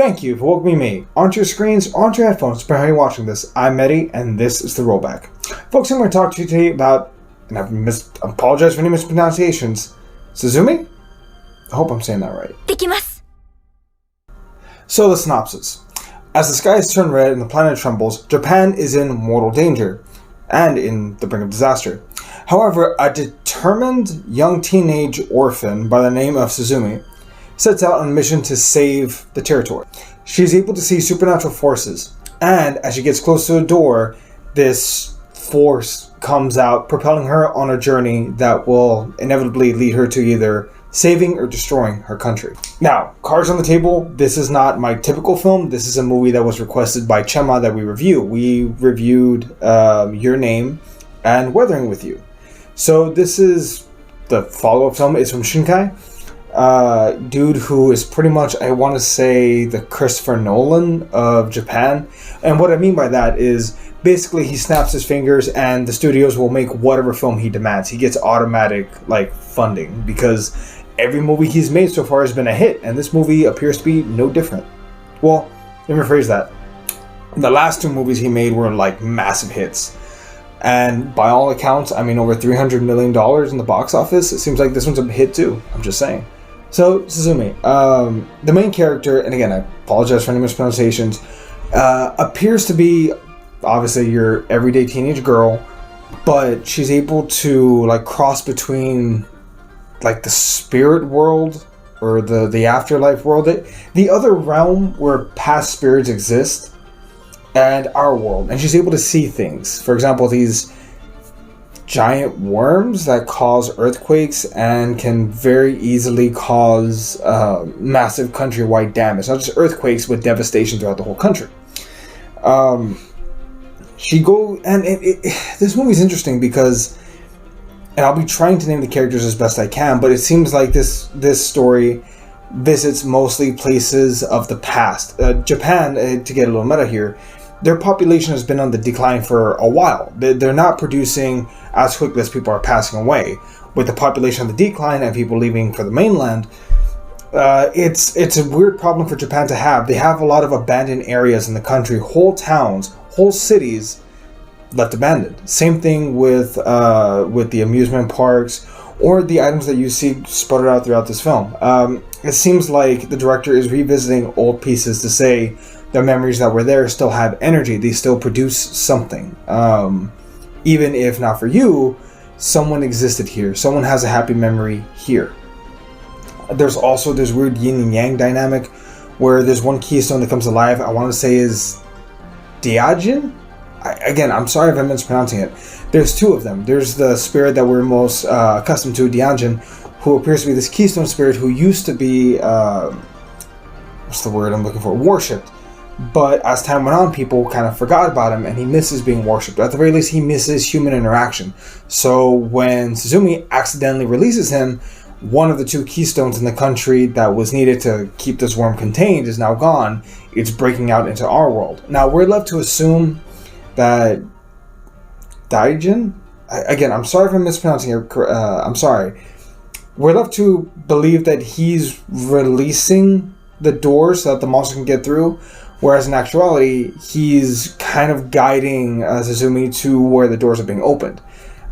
Thank you for welcoming me onto your screens, onto your headphones, depending on how you're watching this. I'm Eddie, and this is The Rollback. Folks, I'm going to talk to you today about, and I apologize for any mispronunciations, Suzume? I hope I'm saying that right. できます. So the synopsis. As the skies turn red and the planet trembles, Japan is in mortal danger, and in the brink of disaster. However, a determined young teenage orphan by the name of Suzume sets out on a mission to save the territory. She's able to see supernatural forces, and as she gets close to a door, this force comes out, propelling her on a journey that will inevitably lead her to either saving or destroying her country. Now, cards on the table, this is not my typical film. This is a movie that was requested by Chema that we review. We reviewed Your Name and Weathering With You. So this is the follow-up film. It's from Shinkai. Dude who is pretty much, I want to say, the Christopher Nolan of Japan. And what I mean by that is basically he snaps his fingers and the studios will make whatever film he demands. He gets automatic funding because every movie he's made so far has been a hit, and this movie appears to be no different. Well, let me rephrase that. The last two movies he made were massive hits. And by all accounts, I mean over $300 million in the box office. It seems like this one's a hit too. I'm just saying. So, Suzume, the main character, and again, I apologize for any mispronunciations, appears to be, obviously, your everyday teenage girl, but she's able to, cross between, the spirit world, or the afterlife world, the other realm where past spirits exist, and our world. And she's able to see things. For example, these giant worms that cause earthquakes and can very easily cause massive countrywide damage. Not just earthquakes, but devastation throughout the whole country. This movie's interesting because, and I'll be trying to name the characters as best I can, but it seems like this story visits mostly places of the past. Japan, to get a little meta here, their population has been on the decline for a while. They're not producing as quickly as people are passing away. With the population on the decline and people leaving for the mainland, it's a weird problem for Japan to have. They have a lot of abandoned areas in the country, whole towns, whole cities left abandoned. Same thing with the amusement parks or the items that you see sputtered out throughout this film. It seems like the director is revisiting old pieces to say the memories that were there still have energy. They still produce something. Even if not for you, someone existed here. Someone has a happy memory here. There's also this weird yin and yang dynamic where there's one keystone that comes alive. I want to say is Diajin? Again, I'm sorry if I'm mispronouncing it. There's two of them. There's the spirit that we're most accustomed to, Diajin, who appears to be this keystone spirit who used to be, what's the word I'm looking for? Worshipped. But as time went on, people kind of forgot about him, and he misses being worshipped. At the very least, he misses human interaction. So when Suzume accidentally releases him, one of the two keystones in the country that was needed to keep this worm contained is now gone. It's breaking out into our world. Now, we're left to assume that Daijin? Again, I'm sorry if I'm mispronouncing it. I'm sorry. We're left to believe that he's releasing the doors so that the monster can get through, whereas in actuality, he's kind of guiding Suzume to where the doors are being opened.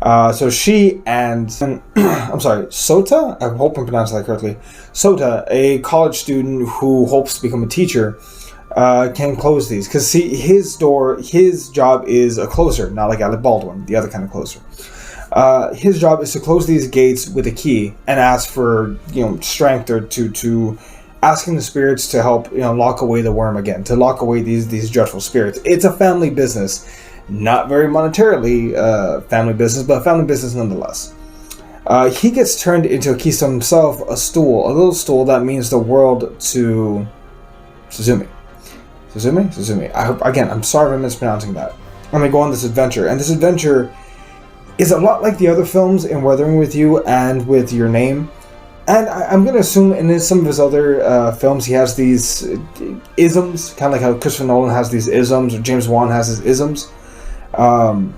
So she and I'm sorry, Sota? I hope I'm pronouncing that correctly. Sota, a college student who hopes to become a teacher, can close these. Because see, his job is a closer, not like Alec Baldwin, the other kind of closer. His job is to close these gates with a key and ask for strength or to asking the spirits to help lock away the worm again, to lock away these dreadful spirits. It's a family business, not very monetarily family business, but family business nonetheless. He gets turned into a keystone himself, a little stool that means the world to Suzume. Suzume. I'm sorry if I'm mispronouncing that. I'm gonna go on this adventure, and this adventure is a lot like the other films in Weathering With You and with Your Name. And I'm going to assume in some of his other films he has these isms, kind of like how Christopher Nolan has these isms or James Wan has his isms. I'm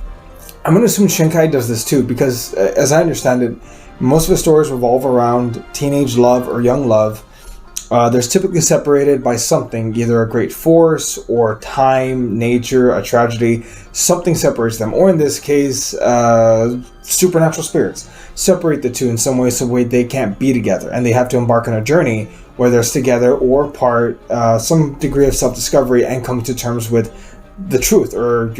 going to assume Shinkai does this too, because as I understand it, most of his stories revolve around teenage love or young love They're typically separated by something, either a great force or time, nature, a tragedy. Something separates them, or in this case, supernatural spirits separate the two in some way, so they can't be together, and they have to embark on a journey, whether it's together or apart, some degree of self-discovery and coming to terms with the truth, or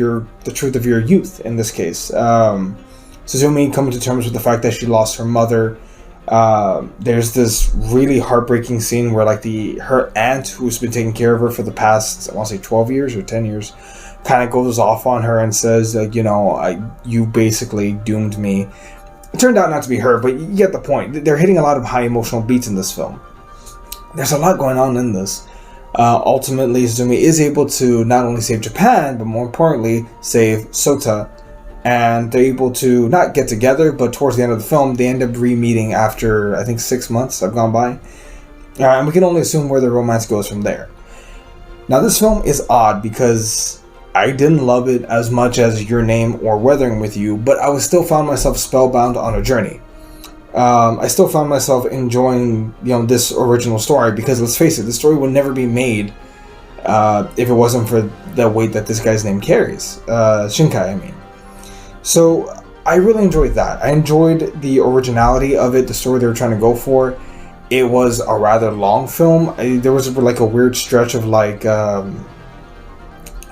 the truth of your youth. In this case, Suzume coming to terms with the fact that she lost her mother. There's this really heartbreaking scene where like her aunt, who's been taking care of her for the past, I want to say 12 years or 10 years, kind of goes off on her and says, like, you basically doomed me. It turned out not to be her, but you get the point. They're hitting a lot of high emotional beats in this film. There's a lot going on in this. Ultimately, Suzume is able to not only save Japan, but more importantly, save Sota. And they're able to not get together, but towards the end of the film, they end up re-meeting after, I think, 6 months have gone by. And we can only assume where the romance goes from there. Now, this film is odd because I didn't love it as much as Your Name or Weathering With You, but I still found myself spellbound on a journey. I still found myself enjoying, this original story, because let's face it, this story would never be made if it wasn't for the weight that this guy's name carries. Shinkai, I mean. So I really enjoyed that. I enjoyed the originality of it, the story they were trying to go for. It was a rather long film. There was like a weird stretch of like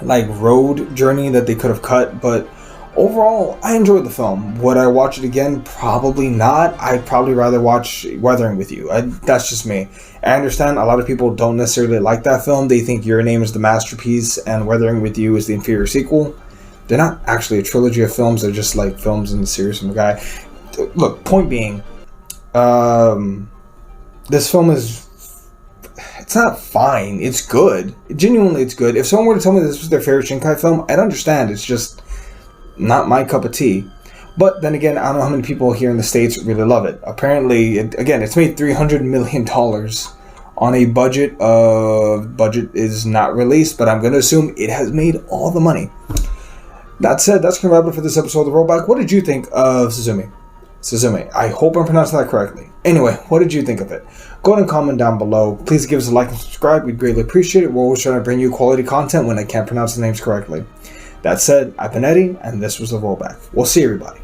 road journey that they could have cut, but overall, I enjoyed the film. Would I watch it again? Probably not. I'd probably rather watch Weathering With You. That's just me. I understand a lot of people don't necessarily like that film. They think Your Name is the masterpiece and Weathering With You is the inferior sequel. They're not actually a trilogy of films. They're just like films in the series from a guy. Look, point being, this film it's not fine. It's good. Genuinely, it's good. If someone were to tell me this was their favorite Shinkai film, I'd understand. It's just not my cup of tea. But then again, I don't know how many people here in the States really love it. Apparently, it's made $300 million on a budget is not released, but I'm going to assume it has made all the money. That said, that's going to wrap it for this episode of The Rollback. What did you think of Suzume? I hope I'm pronouncing that correctly. Anyway, what did you think of it? Go ahead and comment down below. Please give us a like and subscribe. We'd greatly appreciate it. We're always trying to bring you quality content when I can't pronounce the names correctly. That said, I've been Eddie, and this was The Rollback. We'll see everybody.